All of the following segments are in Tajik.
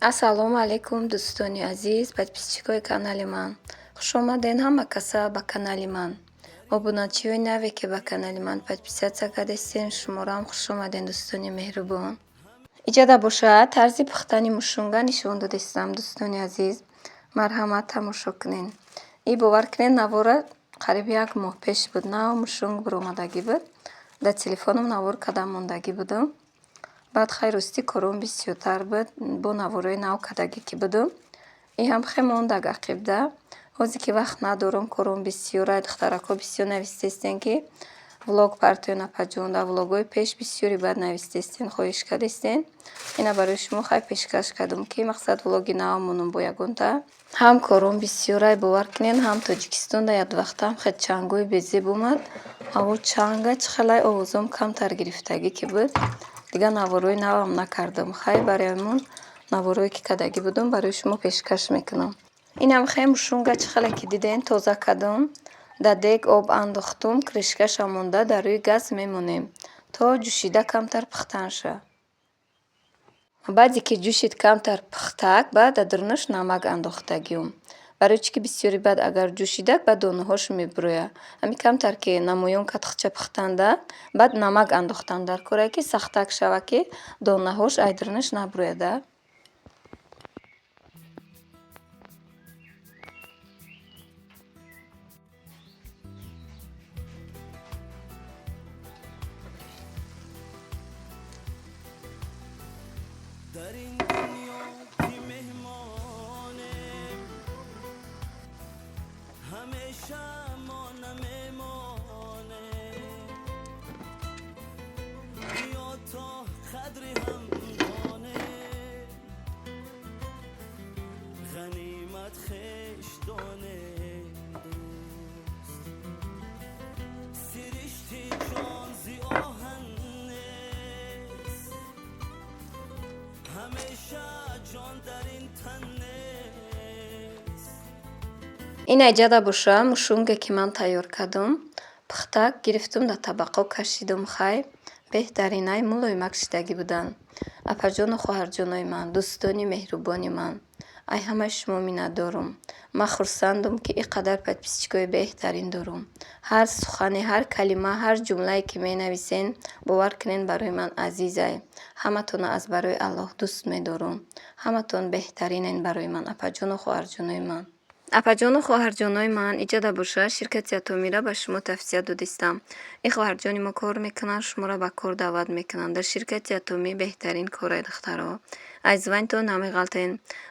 Ассалому алайкум дӯстони азиз, подписчикои канали ман. Хуш омадед ҳама каса ба канали ман. Обуначиҳои наве ки ба канали ман подписатсия кардастен, шумоram хуш омадед дӯстони меҳрубон. Иҷода бошад тарзи пухтани мушунга нишон додистам дӯстони азиз. Марҳамат тамошо кунед. И бовар кунед навора қариб 1 моҳ пеш буд. Нав мушунг биромадагӣ буд. Дар телефоном навор карда мондагӣ будам. Баъд хай рости корум бисёртар буд бо навораи нав кардагӣ ки будум. И ҳам хе мондаг ақибда. Ҳозир ки вақт надорам, корум бисёра, духтарако бисёр нависистестен ки влог партоёна падҷон. Дар влогҳои пеш бисёри бад нависистестен, хоҳиш кардестен. Ина барои шумо хай пешкаш кардам ки мақсад влоги навамонам бо ягонта. Ҳам корум бисёра, бовар кунед, ҳам Тоҷикистонда яквақтам хел чангои безеб омад. Ҳаво чанга чихелай овозам камтар гирифтагӣ ки буд. Дигар навораи навам накардам. Хай барои ҳамон наворое ки кардагӣ будам барои шумо пешкаш мекунам. Инам хай мушунга чихеле ки дидем тоза кардам. Дар дег об андохтум, кришкаша монда дар рӯи газ мемонем то ҷӯшида камтар пухтан шавад. Баъде ки ҷӯшид камтар пухтак, баъд дар дурунаш намак андохтагиам. Барои чӣ ки бисёри бад агар ҷӯшидак, баъд донаҳош мебурояд. Ҳамин камтар ки намоён катхча пухтанда, баъд намак андохтам дар кора ки сахтак шавад ки донаҳош ай дурунаш набурояда. در این دنیا که مهمانیم همیشه ما نمیمانیم بیا تا قدر هم دانیم غنیمت خیش دانیم دوست سرشتی جان زی آهن نیست همیشه جان در این تن نیست. Ин аҷада боша мушунге ки ман тайёр кардам. Пухтак гирифтум, дар табақҳо кашидам. Хай беҳтаринай мулоимак шидагӣ буданд. Апаҷону хоҳарҷонои ман, дӯстони меҳрубони ман, ай ҳамаи шумо миннатдорам. Ман хурсандам ки ин қадар подписчикои беҳтарин дорам. Ҳар сухане, ҳар калима, ҳар ҷумлае ки менависен, бовар кунед барои ман азизай. Ҳаматонро аз барои Аллоҳ дӯст медорам. Ҳаматон беҳтаринен барои ман, апаҷону хоҳарҷонои ман. Апаҷону хоҳарҷонои ман, иҷода боша ширкати Атомира ба шумо тавсия додистам. Ин хоҳарҷони мо кор мекунанд, шуморо ба кор даъват мекунанд. Дар ширкати Атомӣ беҳтарин кораи духтаро. Аз вайнтон намеғалтен.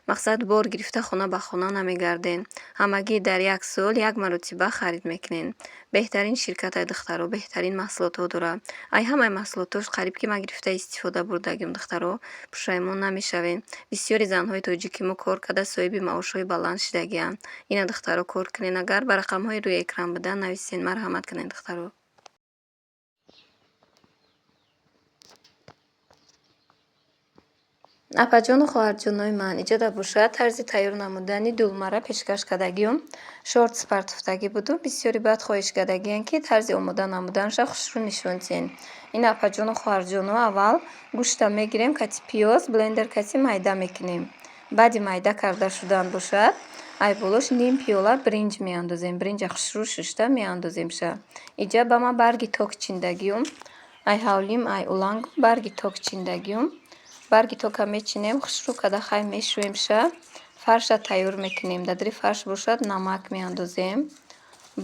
Мақсад бор гирифта хона ба хона намегарден. Ҳамагӣ дар як сол як маротиба харид мекунен. Беҳтарин ширкатаи духтаро, беҳтарин маҳсулотҳо дорад. Ай ҳамаи маҳсулотҳош қариб ки ман гирифта истифода бурдагим духтаро, пушаймон намешавем. Бисёри занҳои тоҷики мо кор карда соҳиби маошҳои баланд шидагианд. Ина духтаро кор кунен, агар ба рақамҳои рӯи экран буда нависен, марҳамат кунед духтаро. Апаҷону хоҳарҷонои ман, иҷода бошад тарзи тайёр намудани дулмара пешкаш кардагиам. Шортс партофтагӣ будум. Бисёри бад хоҳиш кардагианд ки тарзи омода намуданашро хушрӯ нишон диҳен. Ин апаҷону хоҳарҷоно аввал гӯшта мегирем, кати пиёз, блендер кати майда мекунем. Баъди майда карда шудан бошад, ай болош ним пиёла бринҷ меандозем. Бринҷа хушрӯ шушта меандозем ша. Иҷа ба ман барги ток чиндагиам. Ай ҳавлим, ай улангум барги ток чиндагиам. Барги тока мечинем, хушрӯ карда хай мешӯем ша. Фарша тайёр мекунем. Дар дили фарш бошад намак меандозем.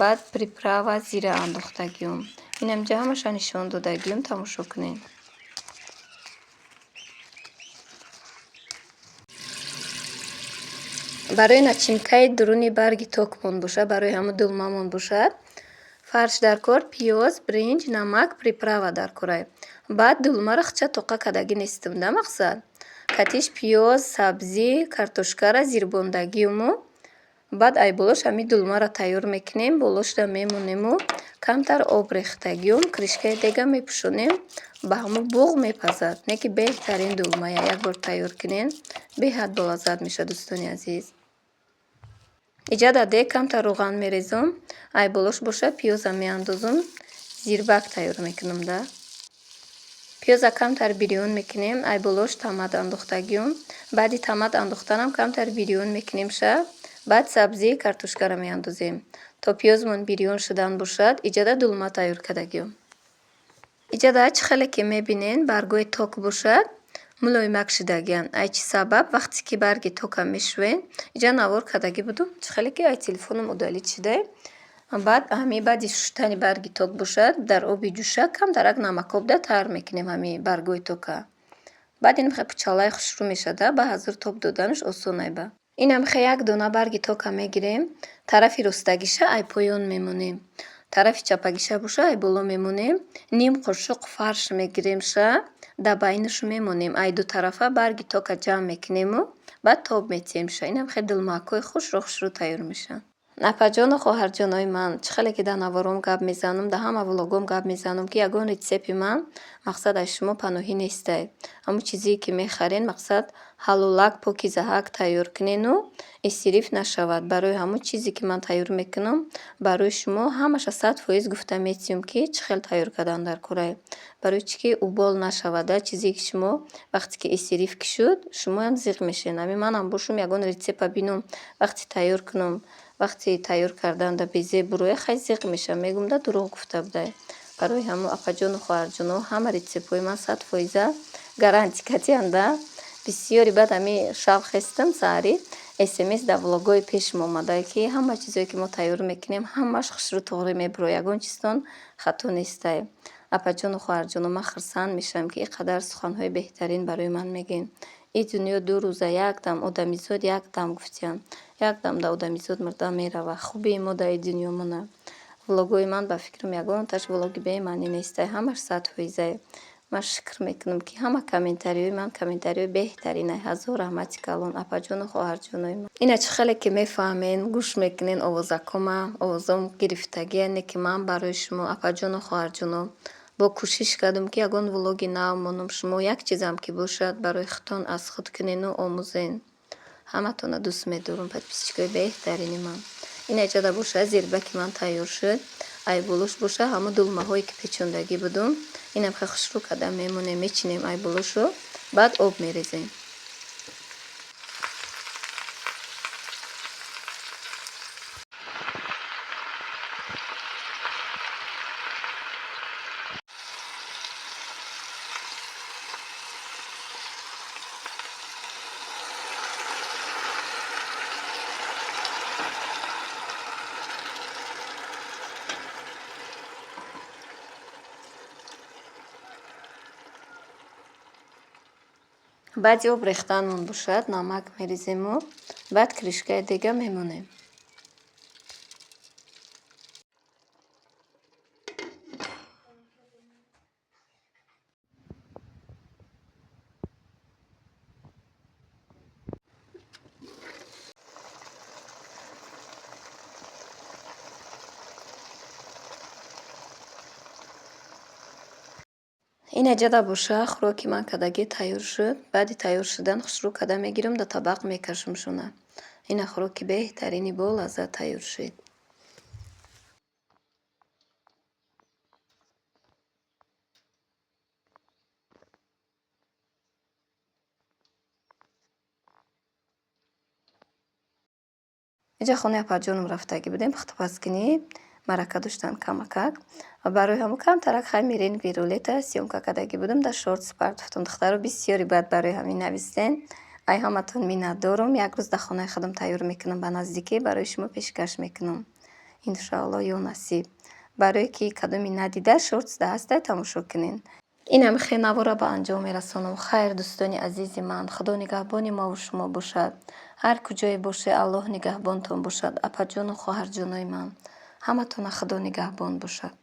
Баъд приправа зира андохтагиам. Инам ҷа ҳамаша нишон додагиам, тамошо кунед. Барои начинкаи дуруни барги токмон бошад, барои ҳамон дулмамон бошад, фарш дар кор, пиёз, бринҷ, намак, приправа дар корай. Баъд дулмаро хча тоқа кардагӣ нестам да мақсад. Катиш пиёз, сабзӣ, картошкара зирбондагиаму. Баъд ай болош ҳамин дулмаро тайёр мекунем, болошда мемонему. Камтар об рехтагиам, кришкаи дега мепӯшонем, ба ҳамон буғ мепазад. Не ки беҳтарин дулмая. Як бор тайёр кунен, беҳад болаззат мешавад дӯстони азиз. Иҷа дар дег камтар роған мерезам. Ай болош бошад пиёзам меандозам. Зирбак тайёр мекунам да. пиёза камтар бирён мекунем, айболош тамад андохтагиём. Баъди тамад андохтанам камтар бирён мекунем ша. Баъд сабзии картошкаро меандозем. То пиёзмон бирён шудан бошад, иҷада дулма тайёр кардагиём. Иҷада чӣ хеле ки мебинен баргои ток бошад, мулоимак шудагиян. Ай чӣ сабаб вақте ки барги тока мешӯен, иҷа навор кардагӣ будум, чӣ хеле ки ай телефоном удалид шудай. Баъд ҳамин баъди шуштани барги ток бошад, дар оби ҷӯша камтарак намакоб да тар мекунем ҳамин баргои тока. Баъд ин мехе пучалаи хушрӯ мешада, ба ҳазир тоб доданаш осон айба. Ина мехе як дона барги тока мегирем, тарафи ростагиша ай поён мемонем. Тарафи чапагиша боша ай боло мемонем. Ним қошуқ фарш мегирем ша, да байнашу мемонем. Ай ду тарафа барги тока ҷамъ мекунему, баъд тоб метиҳем ша. Инам хеле дилмакҳои хушрӯ тайёр мешаванд. Апаҷону хоҳарҷонои ман, чӣ хеле ки дар навором гап мезанам, дар ҳама влогом гап мезанам, ки ягон рецепти ман мақсад аз шумо паноҳӣ нестай. Ҳамун чизие ки мехарен мақсад ҳалолак, покизаҳак тайёр кунену исриф нашавад. Барои ҳамун чизе ки ман тайёр мекунам, барои шумо ҳамаша 100% гуфта метиҳам, ки чӣ хел тайёр кардан дар кора. Барои чӣ ки убол нашавада, чизе ки шумо вақте ки исриф кишуд, шумоям зиқ мешавед. Ҳамин манам бошум ягон рецепта бинум, вақте тайёр кунам, вақти тайёр кардан да безе буроя хай зиқ мешавам, мегӯям да дурӯғ гуфта будай. Барои ҳамун апаҷону хоҳарҷоно ҳама рецептҳои ман 100% гарантикатианда. Бисёри баъд ҳамин шавқ хестам саҳари смс дар влогҳои пешм омада, ки ҳама чизое ки мо тайёр мекунем ҳамаш хушрӯ тоғри мебуро, ягон чизтон хато нестай. Апаҷону хоҳарҷоно, ман хурсанд мешавам, ки ин қадар суханҳои беҳтарин барои ман мегӯед. Ин дунё ду рӯза якдам одамизод якдам гуфтиян. Якдам да одамизод мурда мерава. Хубии мо дар ин дунё мона. Влогҳои ман ба фикрам ягонаташ влоги бемаънӣ нестай, ҳамаш 100%. Ман шукр мекунам, ки ҳама комментариҳои ман комментариҳои беҳтаринай. Ҳазор раҳмати калон апаҷону хоҳарҷонои ман. Ина чӣ хеле ки мефаҳмен, гӯш мекунен овозакома, овозам гирифтагияне, ки ман барои шумо апаҷону хоҳарҷоно бо кӯшиш кардам, ки ягон влоги нав монам. Шумо як чизам ки бошад барои худтон аз худ кунену омӯзен. Ҳаматона дӯст медорам, подписчикои беҳтарини ман. Ин иҷада боша зирбаки ман тайёр шуд. Айболош боша ҳамун дулмаҳое ки печондагӣ будум. Инам хеле хушрӯ карда мемонем, мечинем айболошро, баъд об мерезем. Баъди об рехтанмон бошад, намак мерезему, баъд кришкаи дега мемонем. Ин аҷада боша хӯроки ман кардагӣ тайёр шуд. Баъди тайёр шудан хушрӯ карда мегирам, дар табақ мекашам шуна. Ина хӯроки беҳтарини бо лаззат тайёр шуд. иҷа хонаи апаҷонам рафтагӣ будем, пухтупазкунӣ марака доштан камакак. Барои ҳамун камтарак хай меренги рулета сёмка кардагӣ будам, дар шортс партофтам. Духтаро бисёри баъд барои ҳамин навистен. Ай ҳаматон миннатдорам. Як рӯз дар хонаи худам тайёр мекунам, ба наздикӣ барои шумо пешкаш мекунам. Иншоалло ё насиб. Барое ки кадоми надида шортс да ҳастай тамошо кунен. ин ҳамихе навора ба анҷом мерасонам. Хайр дӯстони азизи ман, худо нигаҳбони мову шумо бошад. ҳар куҷое боше Аллоҳ нигаҳбонтон бошад. Апаҷону хоҳарҷонои ман, ҳаматона худо нигаҳбон бошад.